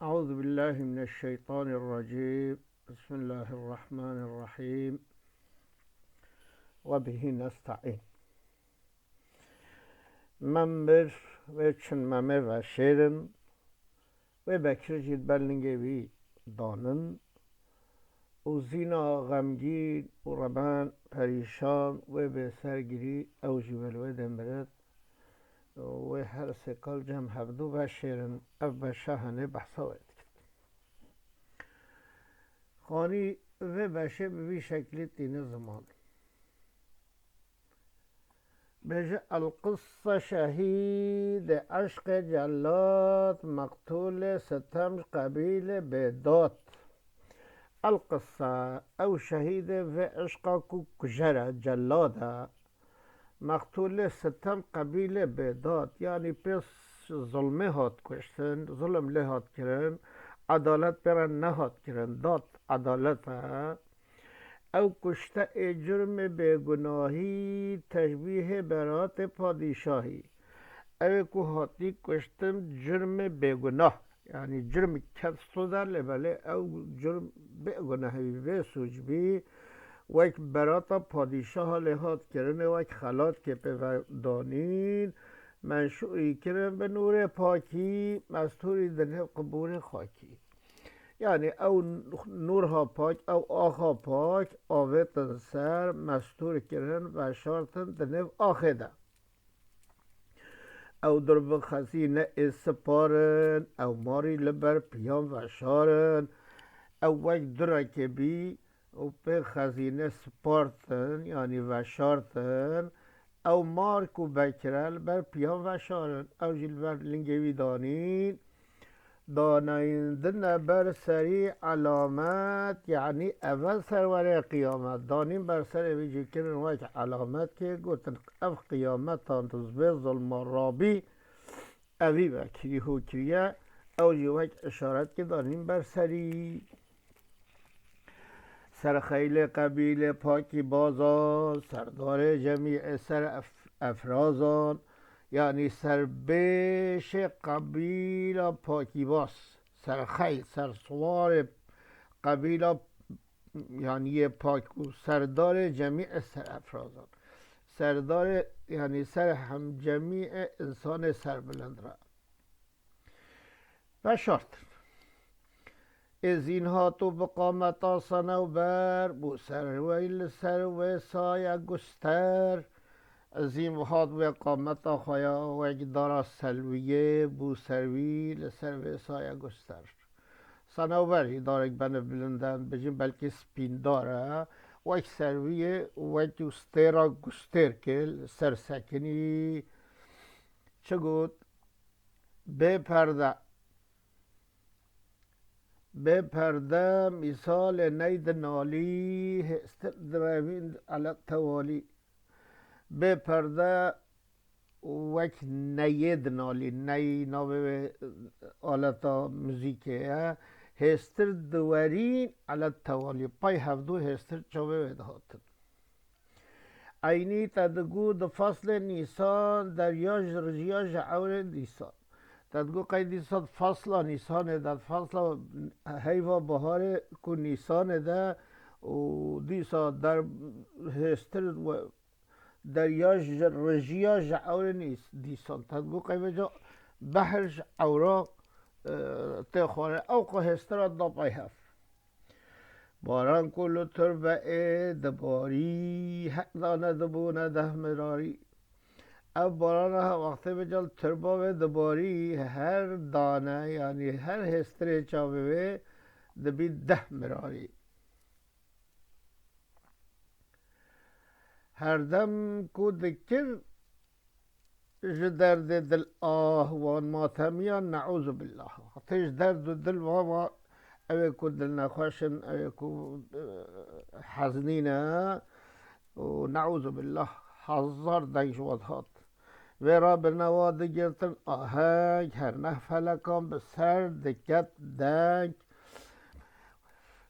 أعوذ بالله من الشيطان الرجيم. بسم الله الرحمن الرحيم وبه نستعين. من بر و چون ممه و شیرن و بکر جید بلنگه وی دانن و زینا غمگین و ربان پریشان و به سرگیری او جبل و دمرد و هر سکال جمع هفدو و شیرن او بشا هنه بحثا خانی و بشه به شکلی تین زمان بجا القصة شهید عشق جلات مقتول ستم قبیل بدات القصة او شهید و عشق کو کجرا جلادا مقتول ستم قبیل بدات یعنی پس ظلمه هات کشتن ظلم له هات کرن عدالت برن نهات کرن داد عدالت او کشته جرم بگناهی تشبیه برات پادشاهی او که هاتی کشتم جرم بگناه یعنی جرم کسو در لبله او جرم بگناهی به سوجبی و یک برات پادشاه لحات کرن و یک خلات که دانین منشوعی کرن به نور پاکی مستوری در قبور خاکی یعنی او نورها پاک او آخا پاک آویتن سر مستور کرن و شارتن دنو آخه او درب خزینه اسپارن او ماری لبر پیان و شارن او وک درکه بی او به خزینه سپارتن یعنی و شارتن او مارکو بکرل بر پیان و شارن او جل بر لنگوی دانین دانایندن بر سری علامت یعنی اول سرور قیامت دانیم بر سر ویجی کرن وک علامت که گوتن اف قیامت تانتوز به ظلم رابی اوی بکری حکریه او جی وک اشارت که دانیم بر سری سرخیل قبیل پاکی بازان سردار جمیع سر افرازان یعنی سربش قبیل پاکی باس سرخیل سرسوار قبیل یعنی پاکو سردار جمیع سر افرازان سردار یعنی سر هم جمیع انسان سربلند را و شرط از اینها تو بقامتا صنوبر بو سرویل سرو سایه گستر از این وحاد و قامت خوایا و اقدار سلویه بو سروی لسر سایه گستر صنوبری دارک بنا بلندن بجیم بلکه سپین داره و اک سرویه و اک استرا گستر کل سر سکنی چه گود به پرده مثال نید نالی هستر دروین علت توالی به پرده وک نید نالی نی ناوه آلتا موزیکه هستر دوارین علت توالی پای هفدو هستر چاوه ودهاتن اینی تدگو د فصل نیسان در یاج رجیاج عور نیسان تدگو قید نیسان فصل نیسان در فصل هیوا بهار کو نیسان ده و دیسا در هستر و دریاج رژیا جعور نیست دیسان تدگو قیمه جا بحرش اوراق تخواره او قهستر دابای هف باران کلو تربعه دباری حق دانه دبونه ده مراری او باران ها وقتی بجال تربا و دباری هر دانه یعنی هر هستر چاوه دبی ده مراری هر دم کو دکر درد دل آهوان ماتمیان نعوذ بالله تیج درد دل و اوه کو دل نخوشن اوه کو حزنینه و نعوذ بالله هزار دنگ شود هات و را به نواد گرتن آهنگ هر نه فلکان به سر دکت دنگ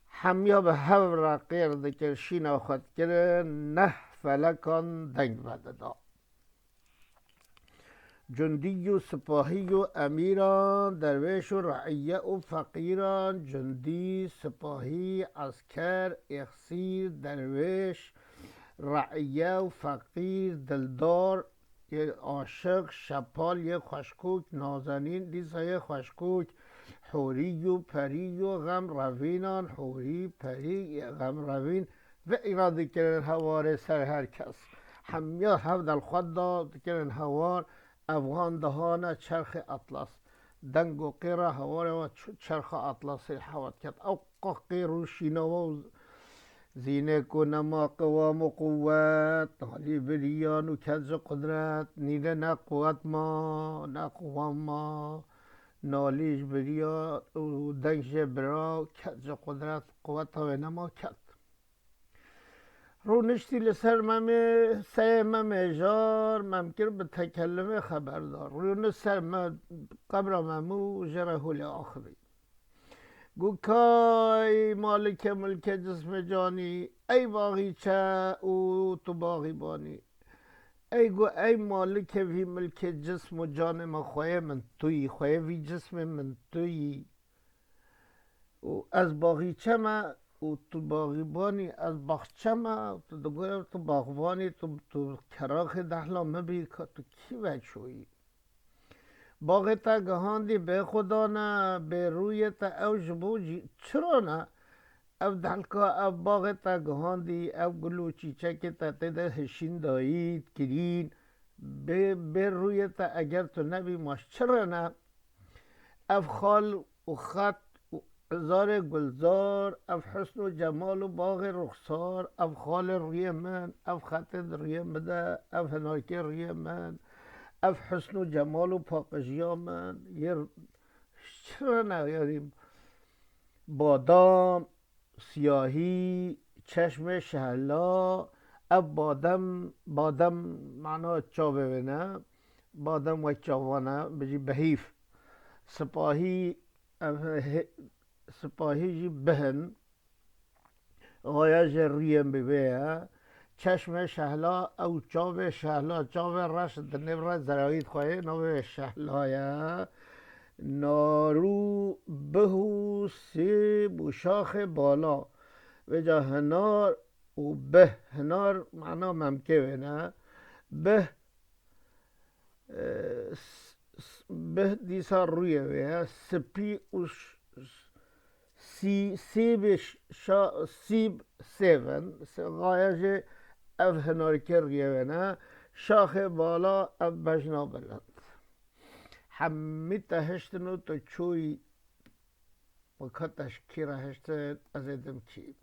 همیا به هر رقیر دکر شینا خود کرن نه فلکان دنگ بده دا جندی و سپاهی و امیران، درویش و رعیه و فقیران، جندی، سپاهی، عسکر، اخسیر، درویش، رعیه و فقیر، دلدار، یه عاشق، شپال، یه خشکوک، نازنین، دیسای خشکوک، حوری و پری و غم روینان، حوری، پری، غم روین و ایراد کرن هوار سر هر کس همیا هفت الخود داد کرن هوار افغان دهانه چرخ اطلس دنگ و قیره هوار و چرخ اطلسی حواد کرد او قیر و شینوا و زینه کنما قوام و قوت حالی بریان و کج قدرت نیله نه قوت ما نه قوام ما نالیش بریا و دنگش برا کج قدرت قوت و نما کد رو نشتی لسر ممه سه ممه جار ممکن به تکلمه خبردار رو نسر قبر ممو جره لآخری گو کای مالک ملک جسم جانی ای باغیچه او تو باغی بانی ای گو ای مالک وی ملک جسم و جان ما خواه من توی خواه وی جسم من توی و از باغیچه ما و تو باغیبانی از باغچه ما تو دگویم تو باغبانی تو کراخ دهلا مبی که تو کی وچویی باغ تا گهاندی به خدا نه به روی تا او جبوجی چرا نه او دلکا او باغ تا گهاندی او گلو چیچک تا تده هشین دایید کرین به روی تا اگر تو نبی ماش چرا نه او خال و خط و عزار گلزار او حسن و جمال و باغ رخسار او خال روی من او خط روی مده او هناکی روی من اف حسن و جمال و پاکشیا من یه چرا نیاریم بادام سیاهی چشم شهلا اف بادم معنا چاوه بینه بادم و چاوانه بجی بهیف سپاهی سپاهی جی بهن غایج ریم ببیه چشم شهلا او چاو شهلا چاو رش دنبر زراعید خواهی نو شهلایه نارو بهو سیب و شاخ بالا و جا هنار و به هنار معنا ممکه نه به به دیسا روی ویه سپی و سیب سیب سیون غایج اف هنارکر ریوه شاخ بالا اف بجنا بلند همی تهشتنو تو چوی وکتش کی رهشتن از ادم کی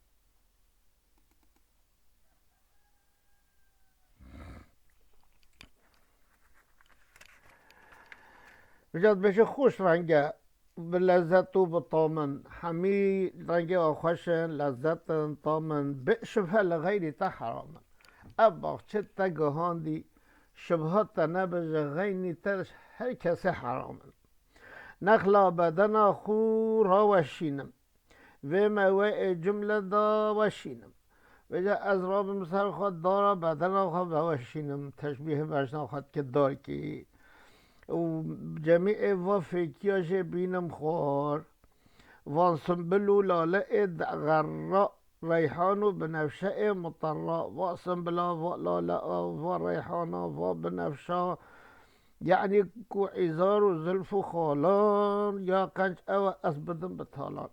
بجاد بشه خوش رنگه به لذت و به طامن همی رنگ آخوشن لذت طامن به شبه لغیری تا حرامن اب چه تا گهاندی شبهات تا نبجه غینی ترش هر کسی حرامن نخلا بدنا خو را وشینم و موه جمله دا وشینم و جا از راب مثل خود دارا بدنا خود وشینم تشبیه بشنا خود که دار کی و جمیع و فکیاش بینم خوار وان سنبلو لاله غراء ریحان و بنفشه مطرا و سنبلا و لاله و ریحان و بنفشه یعنی کو عزار و زلف و خالان یا قنج او از بدن بطالان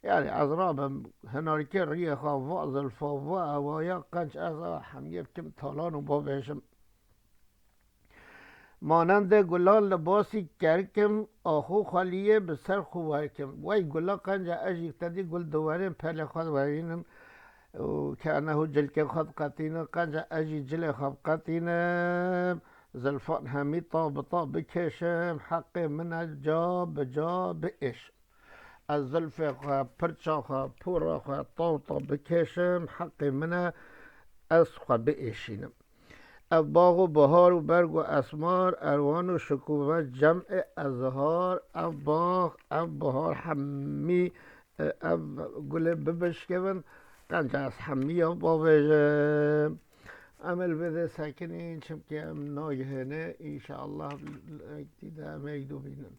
یعنی از رابم هنارکی ریخا و زلفا و یا قنج از همیه کم طالان و با بهشم مانند گلان لباسی کرکم آخو خالیه به سر خوارکم وای گلا قنج اجی تدی گل دواریم پل خود ورینم که انه جلک خود قطینه قنج اجی جل خود قطینم زلفان همی طا بکشم حق من جا بجا بئش از زلف خواه پرچا خواه پورا خواه طا بکشم حق من از خواه بئشینم اب باغ و بهار و برگ و اسمار اروان و شکوفه جمع ازهار اب باغ اب بهار همی اب گل ببشکون قنج از همی با عمل بده ساکنین چم که ام ناگهنه انشاءالله دیده میدو بینن